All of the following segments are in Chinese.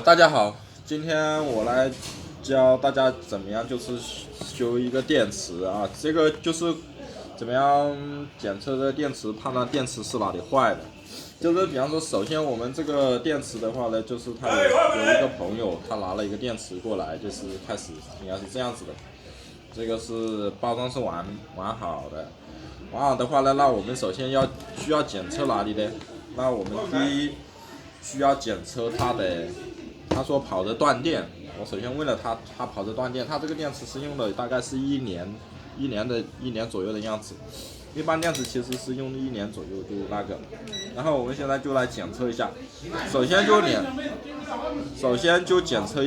大家好，今天我来教大家怎么样就是修一个电池啊，这个就是怎么样检测这个电池，判断电池是哪里坏的。就是比方说，首先我们这个电池的话呢，就是他有一个朋友，他拿了一个电池过来，就是开始应该是这样子的。这个是包装是完好的，完好的话呢，那我们首先需要检测哪里呢？那我们第一需要检测他说跑着断电。我首先问了他，他跑着断电，他这个电池是用的大概是一年左右的样子。一般电池其实是用一年左右就那个。然后我们现在就来检测一下，首先就检测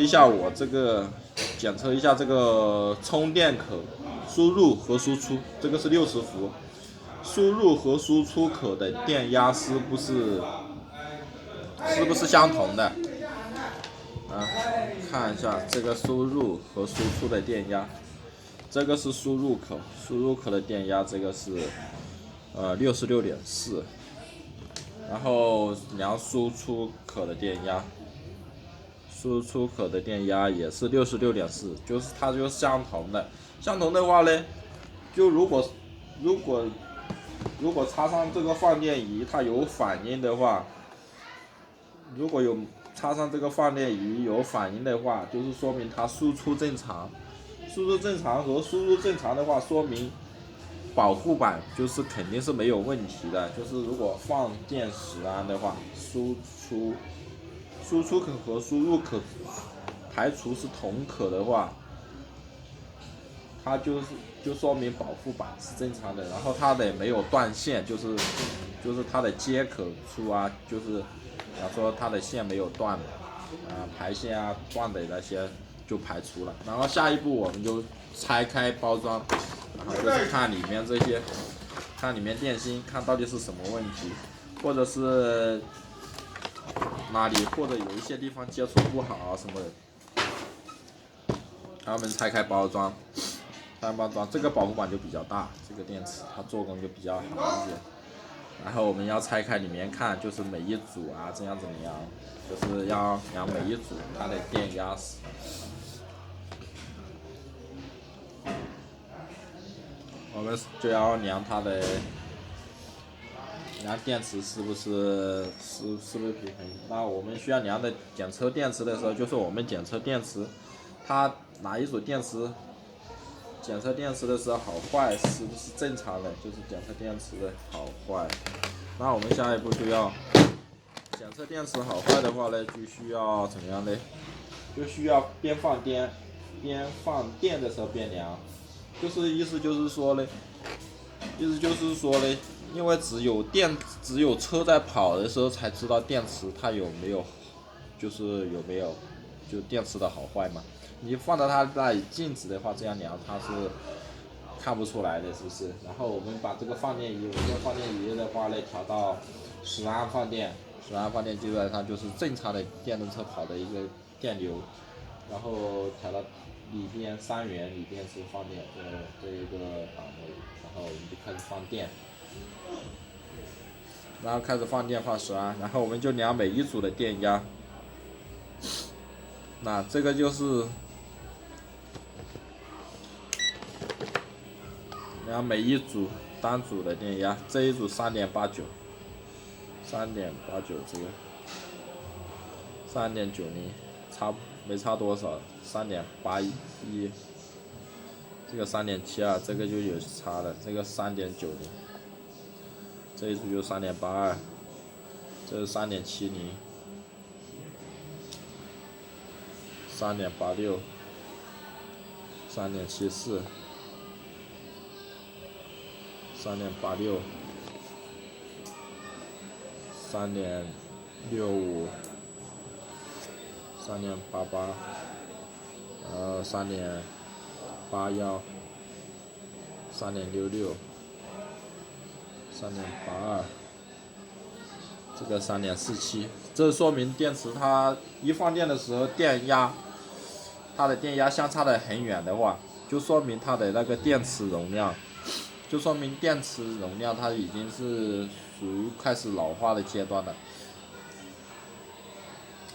一下这个充电口输入和输出，这个是60伏。输入和输出口的电压是不是相同的？看一下这个输入和输出的电压，这个是输入口的电压，这个是66.4，然后量输出口的电压，也是66.4，就是它就是相同的。相同的话呢，就如果插上这个放电仪，它有反应的话，如果有插上这个放电仪有反应的话，就是说明它输出正常。输出正常和输入正常的话，说明保护板就是肯定是没有问题的。就是如果放电10安的话，输出口和输入口排除是同口的话，它就说明保护板是正常的，然后它的没有断线，就是它的接口处啊，就是比方说它的线没有断，排线啊断的那些就排除了。然后下一步我们就拆开包装，然后就是看里面电芯，看到底是什么问题，或者是哪里或者有一些地方接触不好啊什么的。然后我们拆开包装，这个保护板就比较大，这个电池它做工就比较好一些。然后我们要拆开里面看，就是每一组啊这样子量，就是要量每一组它的电压。我们就要量电池是不是平衡。那我们需要量的检测电池的时候，就是我们检测电池，它哪一组电池检测电池的时候好坏是不是正常的，就是检测电池的好坏。那我们下一步就要检测电池好坏的话呢，就需要怎么样呢？就需要边放电的时候边量，意思就是说呢，因为只有车在跑的时候才知道电池它有没有电池的好坏嘛。你放到它那里静止的话，这样量它是看不出来的，是不是？然后我们把这个放电仪的话呢，调到10安放电，10安放电基本上就是正常的电动车跑的一个电流，然后调到里边3元里边是放电这一个档位，然后我们就开始放电，然后开始放电放10安，然后我们就量每一组的电压。那这个就是量每一组单组的电压，这一组3.89，这个3.90，没差多少，3.81，这个3.72，这个就有差了，这个3.90，这一组就3.82，这是3.70，3.86，3.74，3.86，3.85，3.88，3.81，3.66，3.82，这个3.47，这说明电池它一放电的时候它的电压相差的很远的话，就说明它的那个电池容量它已经是属于开始老化的阶段了。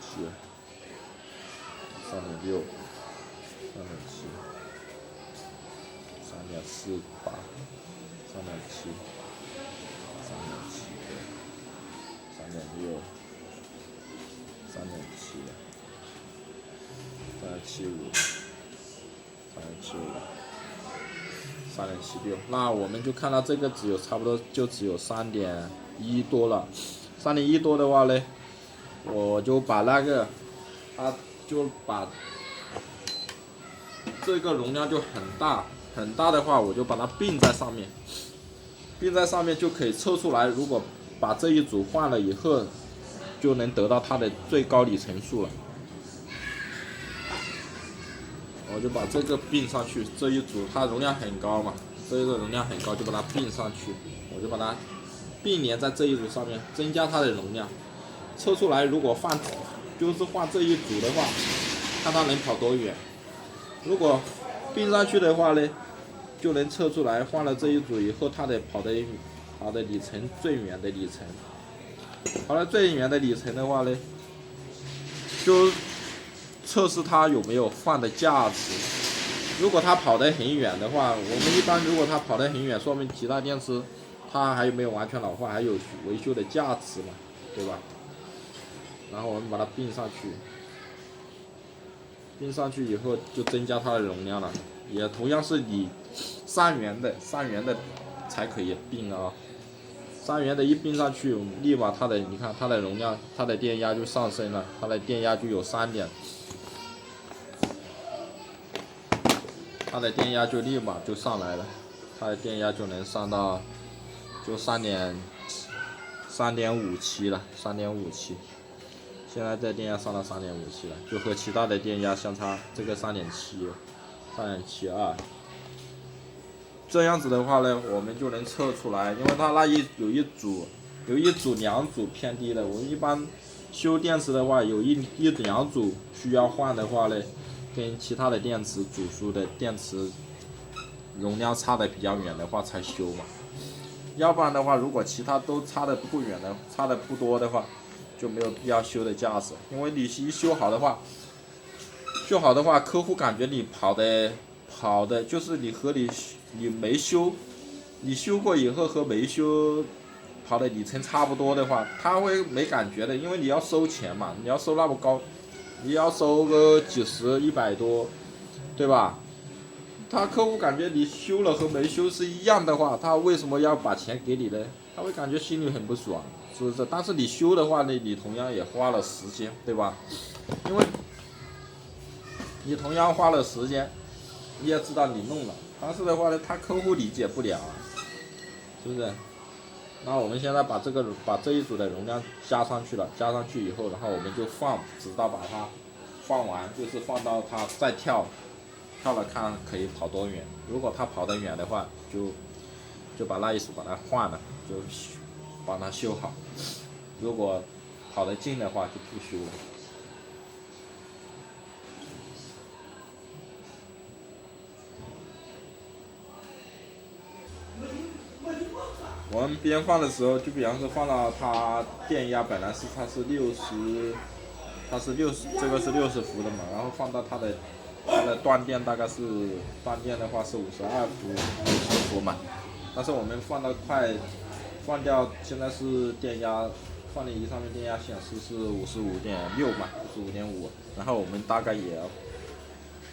7、3.6、3.7、3.48、3.7、3.7、3.6、3.7、3.75、3.76，那我们就看到这个差不多只有3.1多了。3.1多的话呢，我就把这个容量就很大的话，我就把它并在上面，就可以测出来。如果把这一组换了以后，就能得到它的最高里程数了。我就把这个并上去，这一组它容量很高嘛，这个容量很高，就把它并上去，我就把它并联在这一组上面，增加它的容量。测出来，如果换这一组的话，看它能跑多远。如果并上去的话呢，就能测出来换了这一组以后，它的跑的里程最远的里程。跑了最远的里程的话呢，就测试它有没有换的价值。如果它跑得很远的话，我们一般如果它跑得很远，说明其他电池它还没有完全老化，还有维修的价值嘛，对吧？然后我们把它并上去，并上去以后就增加它的容量了，也同样是以3元的才可以并啊。3元的一并上去，立马你看它的容量，它的电压就上升了，它的电压就有3点。它的电压就立马就上来了，它的电压就能上到就3.57了，3.57。现在这电压上到3.57了，就和其他的电压相差，这个3.72。这样子的话呢，我们就能测出来，因为它那有一组两组偏低的。我们一般修电池的话，有两组需要换的话呢，跟其他的电池组数的电池容量差的比较远的话才修嘛。要不然的话，如果其他都差的不远的，差的不多的话，就没有必要修的价值。因为你一修好的话，客户感觉你跑的就是你没修，你修过以后和没修跑的里程差不多的话，他会没感觉的，因为你要收钱嘛，你要收那么高，你要收个几十、100多，对吧？他客户感觉你修了和没修是一样的话，他为什么要把钱给你呢？他会感觉心里很不爽，是不是？但是你修的话呢，你同样也花了时间，对吧？因为你同样花了时间，你也知道你弄了，但是的话呢，他客户理解不了，是不是？那我们现在把这一组的容量加上去了，加上去以后，然后我们就直到把它放完，就是放到它再跳了看可以跑多远。如果它跑得远的话，就把那一组把它换了，就把它修好。如果跑得近的话，就不修了。我们边放的时候，就比方说放到它电压本来它是60，这个是60伏的嘛，然后放到它的断电大概是断电的话是52伏、50伏嘛，但是我们放掉现在是电压，放电仪上面电压显示是55.6嘛，55.5，然后我们大概也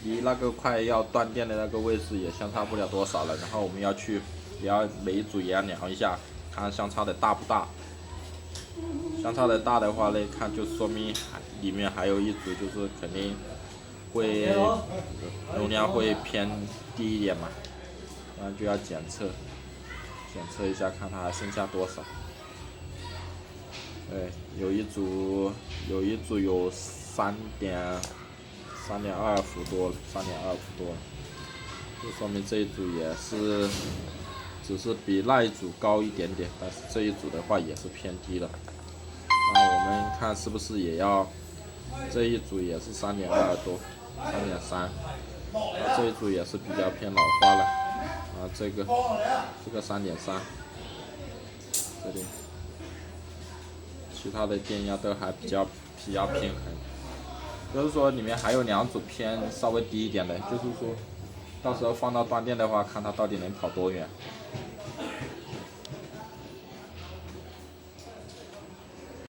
离那个快要断电的那个位置也相差不了多少了，然后我们也要每一组也要量一下，看相差的大不大。相差的大的话呢，看就说明里面还有一组，就是肯定会容量会偏低一点嘛，然后就要检测一下，看它还剩下多少。有一组有3.2伏多了，就说明这一组也是。只是比那一组高一点点，但是这一组的话也是偏低了。那我们看是不是也要这一组也是3.2多，3.3，那这一组也是比较偏老化了。啊，这个3.3，这里其他的电压都还比较平衡。就是说里面还有两组稍微低一点的，就是说到时候放到断电的话，看它到底能跑多远。